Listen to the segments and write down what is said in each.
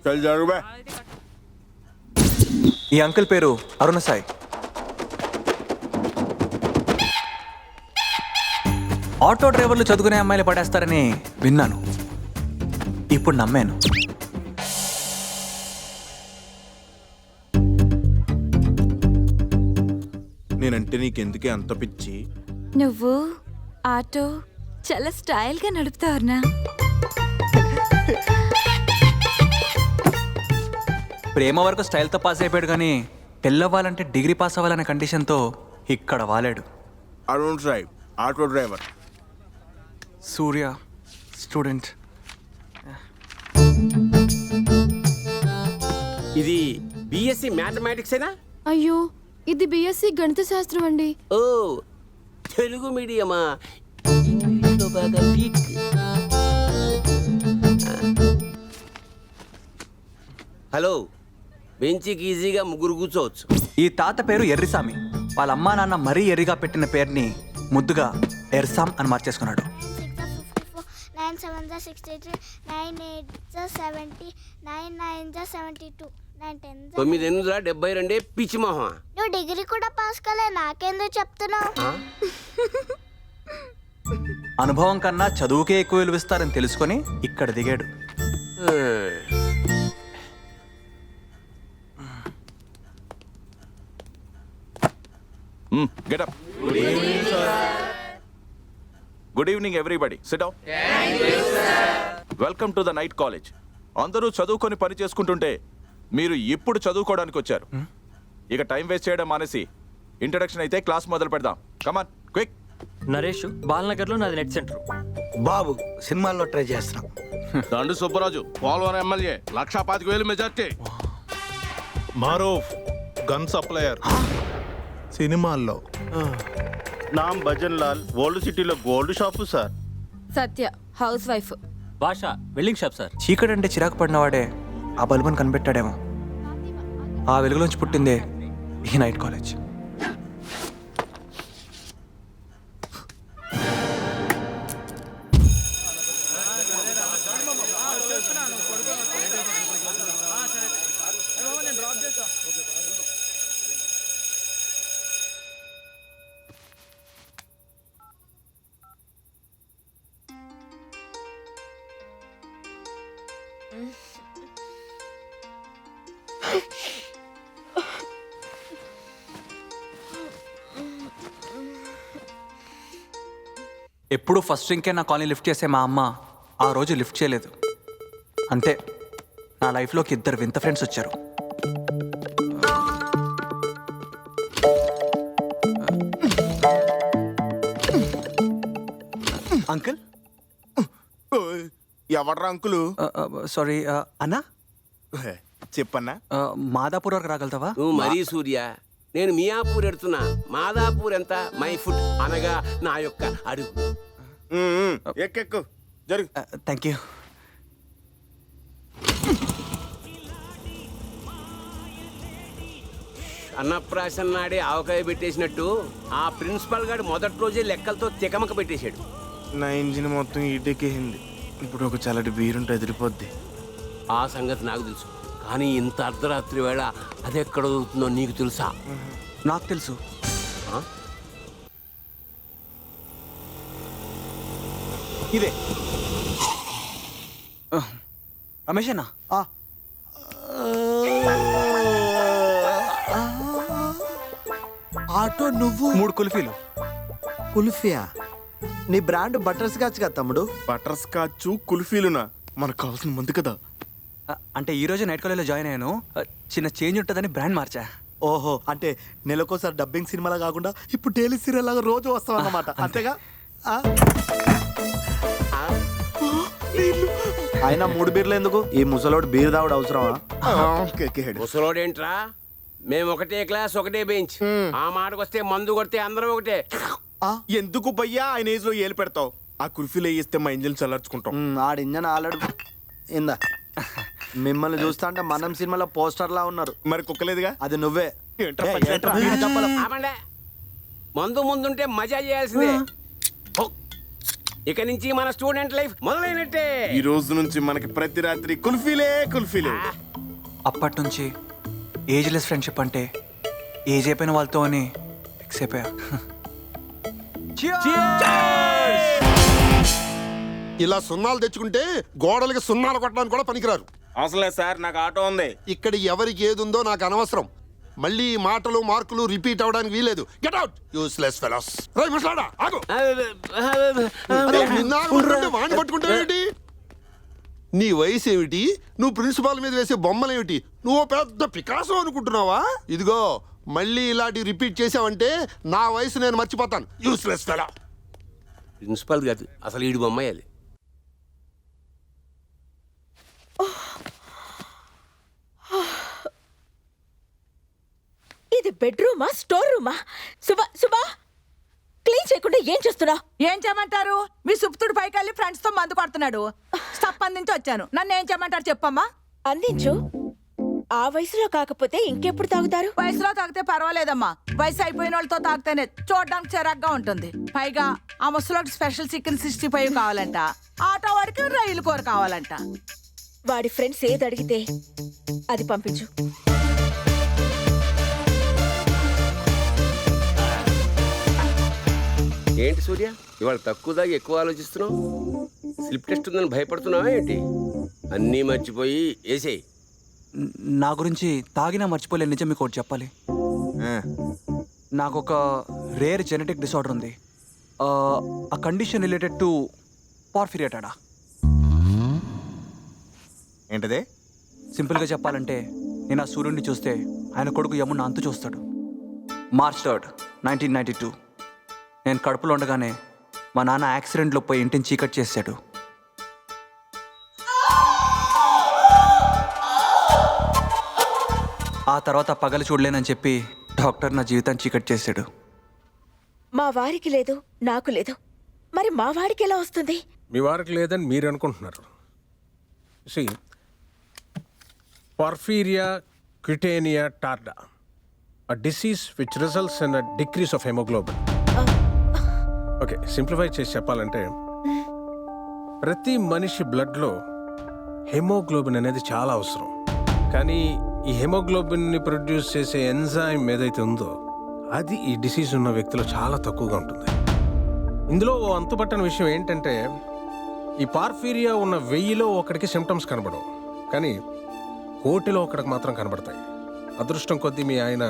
చల్ జరుగు బే. ఈ అంకుల్ పేరు అరుణ సాయి. ఆటో డ్రైవర్లు చదువుకునే అమ్మాయిలు పడేస్తారని విన్నాను, ఇప్పుడు నమ్మాను. నేనంటే నీకెందుకే అంత పిచ్చి? నువ్వు ఆటో చాలా స్టైల్గా నడుపుతావునా? ప్రేమ వరకు స్టైల్తో పాస్ అయిపోయాడు, కానీ పెళ్ళవ్వాలంటే డిగ్రీ పాస్ అవ్వాలనే కండిషన్తో ఇక్కడ వాలాడు. Arun Sai auto driver. Surya student. ఇది బిఎస్సి మ్యాథమెటిక్సేనా? అయ్యో, ఇది బిఎస్సి గణిత శాస్త్రం అండి. ఓ, తెలుగు మీడియమా? ఇంగ్లీష్లో బాగా వీక్. హలో, బెంచికి ఈజీగా ముగ్గురు కూర్చోవచ్చు. ఈ తాత పేరు ఎర్రిసామి. వాళ్ళ అమ్మా నాన్న మరీ ఎర్రిగా పెట్టిన పేరుని ముద్దుగా ఎర్సాం అని మార్చేసుకున్నాడు. 9 7 63, 9 8 70, 9 9 72, 9 10. 9 8 72 పిచ్చి మొహం. నువ్వు డిగ్రీ కూడా పాస్ కాలే, నాకెందుకు చెప్తున్నావు? అనుభవం కన్నా చదువుకే ఎక్కువ విలువిస్తారని తెలుసుకొని ఇక్కడ దిగాడు. Get up. Good evening, everybody. Sit down. Welcome to the night college. అందరూ చదువుకొని పని చేసుకుంటుంటే మీరు ఇప్పుడు చదువుకోవడానికి వచ్చారు. ఇక టైం వేస్ట్ చేయడం మానేసి ఇంట్రడక్షన్ అయితే క్లాస్ మొదలు పెడదాం. Come on quick. నరేష్, బాలనగర్లో నాది నెట్ సెంటర్. బాబు సినిమాల్లో ట్రై చేస్తున్నాం. దండు Subbaraju Polavaram MLA 1,25,000 majority. Maroof gun supplier సినిమాల్లో. నామ్ భజన్ లాల్ ఓల్డ్ సిటీలో గోల్డ్ షాపు సార్. సత్య హౌస్ వైఫ్. భాష వెల్డింగ్ షాప్ సార్. చీకటి అంటే చిరాకు పడినవాడే ఆ బల్బుని కనిపెట్టాడేమో. ఆ వెలుగులోంచి పుట్టిందే ఈ నైట్ కాలేజ్. ఎప్పుడు ఫస్ట్ రింకే నా కాలనీ లిఫ్ట్ చేసే మా అమ్మ ఆ రోజు లిఫ్ట్ చేయలేదు. అంతే, నా లైఫ్లోకి 2 వింత ఫ్రెండ్స్ వచ్చారు. అంకుల్. ఎవడ్రా అంకులు? సారీ అన్నా, చెప్పన్నా. మాదాపూర్ వరకు రాగలుగుతావా? నువ్వు మరీ సూర్య. నేను మియాపూర్ ఎడుతున్నా. మాదాపూర్ ఎంత? మై ఫుట్ అనగా నా యొక్క అడుగు. ఎక్కెక్కు జరుగు. Thank you. అన్నప్రాసన నాడే ఆవకాయ పెట్టేసినట్టు ఆ ప్రిన్సిపల్ గారు మొదటి రోజే లెక్కలతో తికమక పెట్టేశాడు. నా ఇంజిన్ మొత్తం ఈటెక్కింది. ఇప్పుడు ఒక చల్లటి బీరుంటే ఎదిరిపోద్ది. ఆ సంగతి నాకు తెలుసు, కానీ ఇంత అర్ధరాత్రి వేళ అది ఎక్కడ దొరుకుతుందో నీకు తెలుసా? నాకు తెలుసు. ఇదే రమేష్ అన్నా. ఆటో నువ్వు 3 కుల్ఫీలు. కుల్ఫియా? నీ బ్రాండ్ బటర్ స్కాచ్ కదా తమ్ముడు. బటర్ స్కాచ్ కుల్ఫీలునా? మనకు కావాల్సిన మంది కదా. అంటే ఈ రోజు నైట్ కాలేజ్లో జాయిన్ అయ్యాను. చిన్న చేంజ్ ఉంటుందని బ్రాండ్ మార్చా. ఓహో, అంటే నెలకోసారి డబ్బింగ్ సినిమాలా కాకుండా ఇప్పుడు డైలీ సీరియల్ లాగా రోజు వస్తావు అన్నమాట, అంతేగా? ఆయన 3 బీర్లు ఎందుకు? ఈ ముసలోడు బీర్ తాగుడు అవసరమా? ముసలోడేంట్రా, మేము ఒకటే క్లాస్ ఒకటే బెంచ్. ఆ మాటకు వస్తే మందు కొడితే అందరం ఒకటే. ఎందుకు భయ్యా ఆయన ఏజ్ లో ఏలు పెడతావు? ఆ కుల్ఫీలు వేయిస్తే మా ఇంజిన్ చల్లార్చుకుంటాం. ఆడ ఇంజన్ ఆల్రెడీ ఇందా. మిమ్మల్ని చూస్తా అంటే మనం సినిమాలో పోస్టర్ లా ఉన్నారు. మరి కుక్కలేదుగా? అది నువ్వే. ఆపండే. మందు ముందుంటే మజా చేయాల్సిందే. ఇక నుంచి మన స్టూడెంట్ లైఫ్ మొదలైనట్టే. ఈ రోజు నుంచి మనకి ప్రతి రాత్రి కుల్ఫీలే కుల్ఫీలే. అప్పటి నుంచి ఏజ్లెస్ ఫ్రెండ్షిప్ అంటే ఏజ్ అయిపోయిన వాళ్ళతో అని ఫిక్స్ అయిపోయా. ఇలా సున్నాలు తెచ్చుకుంటే గోడలకి సున్నాలు కొట్టడానికి కూడా పనికిరారు. అవసరం లేదు సార్, నాకు ఆటో ఉంది. ఇక్కడ ఎవరికి ఏదుందో నాకు అనవసరం. మళ్ళీ ఈ మాటలు మార్కులు రిపీట్ అవడానికి వీలేదు. Get out useless fellows. రేయ్ ముసలాడా ఆగు. అరే, నిన్ను ఆగమంటుంటే వాణ్ణి పట్టుకుంటావేమిటి? నీ వయసు ఏమిటి? నువ్వు ప్రిన్సిపాల్ మీద వేసే బొమ్మలేమిటి? నువ్వు పెద్ద పికాసో అనుకుంటున్నావా? ఇదిగో మళ్ళీ ఇలాంటి రిపీట్ చేసావంటే నా వయసు నేను మర్చిపోతాను. Useless fellow. ప్రిన్సిపల్ కాదు, అసలు ఈడు బొమ్మాయి అది. ఇది బెడ్రూమా స్టోర్ రూమా? శుభా క్లీన్ చేయకుండా ఏం చేస్తున్నా? ఏం చేయమంటారు? మీ సుప్తుడు పైకి వెళ్ళి ఫ్రెండ్స్ తో మందు కొడుతున్నాడు. స్టప్ అందించి వచ్చాను. నన్ను ఏం చేయమంటారు చెప్పమ్మా? అందించు. ఆ వయసులో కాకపోతే ఇంకెప్పుడు తాగుతారు? వయసులో తాగితే పర్వాలేదమ్మా. వయసు అయిపోయిన వాళ్ళతో తాగితేనే చూడడానికి చిరాగ్గా ఉంటుంది. పైగా ఆ ముసలోకి స్పెషల్ చికెన్ 65 కావాలంట. ఆటో వాడికి రైలు కూర కావాలంట. వాడి ఫ్రెండ్స్ ఏది అడిగితే అది పంపించు. ఏంటి సూర్య, ఇవాళ తక్కువ దాకా ఎక్కువ ఆలోచిస్తున్నావు? స్లిప్ టెస్ట్ ఉందని భయపడుతున్నావా ఏంటి? అన్నీ మర్చిపోయి వేసేయి. నా గురించి తాగినా మర్చిపోలే నిజం మీకు ఒకటి చెప్పాలి. నాకు ఒక రేర్ జెనెటిక్ డిసార్డర్ ఉంది. ఆ కండిషన్ రిలేటెడ్ టు పార్ఫిరియాటాడా. ఏంటదే? సింపుల్గా చెప్పాలంటే నేను ఆ సూర్యుడిని చూస్తే ఆయన కొడుకు యమున్న అంతు చూస్తాడు. March 3, 1992 నేను కడుపులో ఉండగానే మా నాన్న యాక్సిడెంట్లో పోయి ఇంటిని చీకట్ చేశాడు. ఆ తర్వాత పగలు చూడలేనని చెప్పి డాక్టర్ నా జీవితాన్ని చీకట్ చేశాడు. మా వారికి లేదు, నాకు లేదు. మరి మా వాడికి ఎలా వస్తుంది? మీ వారికి లేదని మీరు అనుకుంటున్నారు. Porphyria cutanea tarda, a disease which results in a decrease of hemoglobin. Okay, simplify చేసి చెప్పాలంటే ప్రతి మనిషి బ్లడ్లో హెమోగ్లోబిన్ అనేది చాలా అవసరం. కానీ ఈ హెమోగ్లోబిన్ని ప్రొడ్యూస్ చేసే ఎంజైమ్ ఏదైతే ఉందో అది ఈ డిసీజ్ ఉన్న వ్యక్తిలో చాలా తక్కువగా ఉంటుంది. ఇందులో ఓ అంతుపట్టని విషయం ఏంటంటే ఈ పార్ఫీరియా ఉన్న 1000లో ఒకడికి సిమ్టమ్స్ కనబడవు, కానీ 1,000లో ఒకడికి మాత్రం కనబడతాయి. అదృష్టం కొద్దీ మీ ఆయన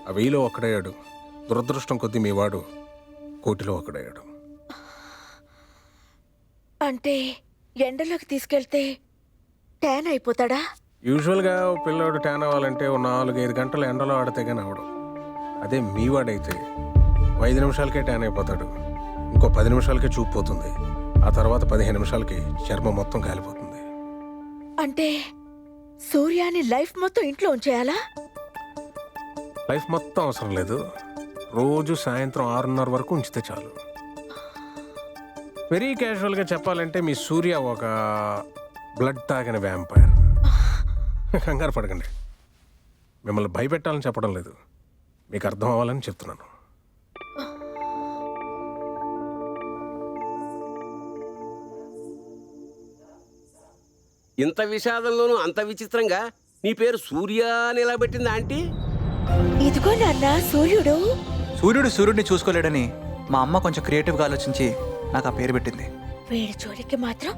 ఆ 1000లో ఒకడయ్యాడు. దురదృష్టం కొద్దీ మీ వాడు 1,000లో ఒకడయ్యాడు. అంటే ఎండలోకి తీసుకెళ్తే ట్యాన్ అయిపోతాడా? యూజువల్గా పిల్లోడు ట్యాన్ అవ్వాలంటే ఓ 4-5 గంటలు ఎండలో ఆడితే కానీ అవడం. అదే మీ వాడైతే 5 నిమిషాలకే ట్యాన్ అయిపోతాడు. ఇంకో 10 నిమిషాలకే చూపు పోతుంది. ఆ తర్వాత 15 నిమిషాలకి చర్మం మొత్తం కాలిపోతుంది. అంటే సూర్యాని లైఫ్ మొత్తం ఇంట్లో ఉంచేయాలా? లైఫ్ మొత్తం అవసరం లేదు. రోజు సాయంత్రం 6:30 వరకు ఉంచితే చాలు. వెరీ క్యాజువల్గా చెప్పాలంటే మీ సూర్య ఒక బ్లడ్ తాగిన వ్యాంపైర్. కంగారు పడకండి, మిమ్మల్ని భయపెట్టాలని చెప్పడం లేదు, మీకు అర్థం అవ్వాలని చెప్తున్నాను. ఇంత విషాదంలోనూ అంత విచిత్రంగా నీ పేరు సూర్య అని ఎలా పెట్టింది ఆంటీ? ఇదిగో నాన్న సూర్యుడు. సూర్యుడిని చూసుకోలేడని మా అమ్మ కొంచెం క్రియేటివ్గా ఆలోచించి నాకు ఆ పేరు పెట్టింది. వీడి జోలికి మాత్రం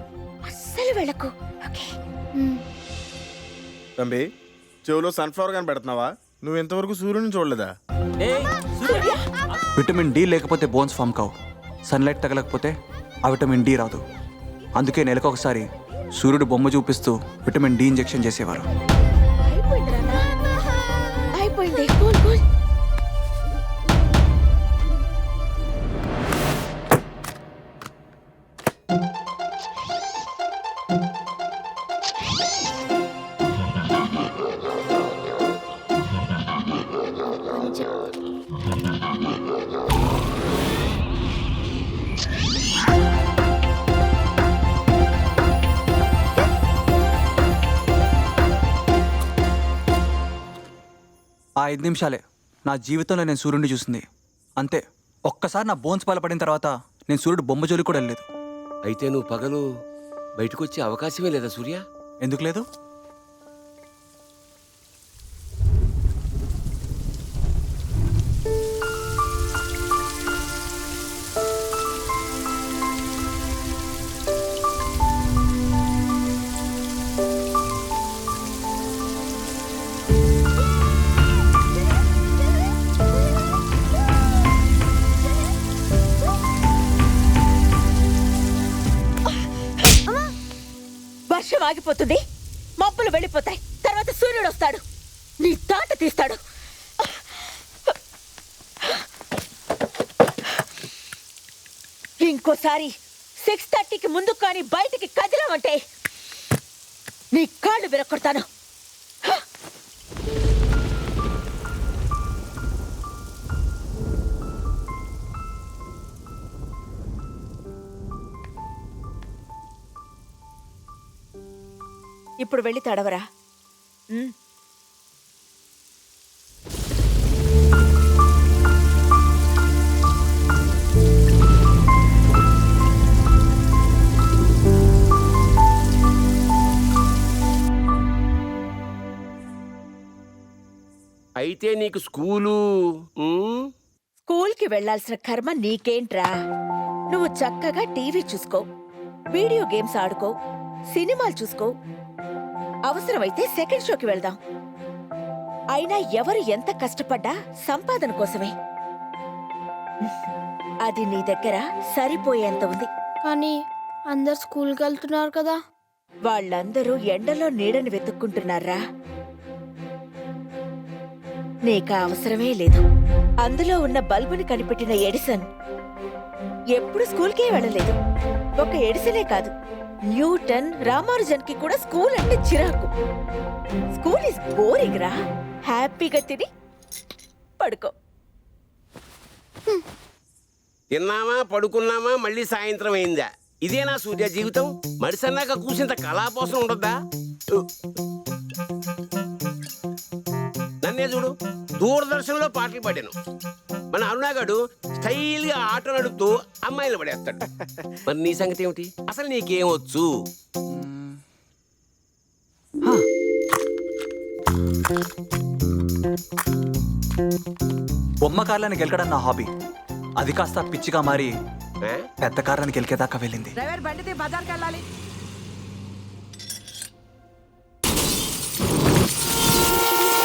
అస్సలు వెళ్ళకు. ఓకే. తంబి, చెవులో సన్ఫ్లవర్ గాని పెడుతున్నావా? నువ్వు ఇంతవరకు సూర్యుని చూడలేదా? విటమిన్ డి లేకపోతే బోన్స్ ఫామ్ కావు. సన్లైట్ తగలకపోతే ఆ విటమిన్ డి రాదు. అందుకే నెలకు ఒకసారి సూర్యుడు బొమ్మ చూపిస్తూ విటమిన్ డి ఇంజెక్షన్ చేసేవారు. అయిపోయింది నాన్న, అయిపోయింది. Cool cool. ఆ 5 నిమిషాలే నా జీవితంలో నేను సూర్యుడిని చూసింది. అంతే. ఒక్కసారి నా బోన్స్ బలపడిన తర్వాత నేను సూర్యుడు బొమ్మ జోలికి కూడా వెళ్ళలేదు. అయితే నువ్వు పగలు బయటకు వచ్చే అవకాశమే లేదా సూర్య? ఎందుకు లేదు? వర్షం ఆగిపోతుంది, మబ్బులు వెళ్ళిపోతాయి, తర్వాత సూర్యుడు వస్తాడు, నీ తాట తీస్తాడు. ఇంకోసారి 6:30కి ముందు కానీ బయటికి కదిలామంటే నీ కాళ్ళు విరక్కొడతాను. ఇప్పుడు వెళ్ళి తడవరా. అయితే నీకు స్కూలు స్కూల్కి వెళ్లాల్సిన కర్మ నీకేంట్రా? నువ్వు చక్కగా టీవీ చూసుకో, వీడియో గేమ్స్ ఆడుకో, సినిమాలు చూసుకో, అవసరమైతే సెకండ్ షోకి వెళ్దాం. అయినా ఎవరు ఎంత కష్టపడ్డా సంపాదన కోసమే. అది నీ దగ్గర సరిపోయేంత ఉంది. కానీ అందరు స్కూల్కి వెళ్తున్నారు కదా. వాళ్ళందరూ ఎండలో నీడని వెతుక్కుంటున్నారా? నీకా అవసరమే లేదు. అందులో ఉన్న బల్బుని కనిపెట్టిన ఎడిసన్ ఎప్పుడు స్కూల్కే వెళ్ళలేదు. ఒక ఎడిసనే కాదు, న్యూటన్, రామానుజన్ కి కూడా స్కూల్ అంటే చిరాకు. స్కూల్ ఇస్ బోరింగ్ రా. హ్యాపీగా తిని పడుకో. తిన్నామా, పడుకున్నామా, మళ్ళీ సాయంత్రం అయిందా? ఇదేనా సూర్య జీవితం? మడిసన్నాక కూసింత కళాపోసం ఉండొద్దా? నన్నే చూడు, దూరదర్శన్లో పాటలు పాడాను. మన అరుణాగాడు స్టైల్గా ఆటో నడుపుతూ అమ్మాయిలు పడేస్తాడు. మరి నీ సంగతి ఏమిటి? అసలు నీకేమొచ్చు? బొమ్మ కార్లని గెలకడం నా హాబీ. అది కాస్త పిచ్చిగా మారి పెద్ద కార్లని గెలికేదాకా వెళ్ళింది. డ్రైవర్ బండిది బజార్కి వెళ్ళాలి.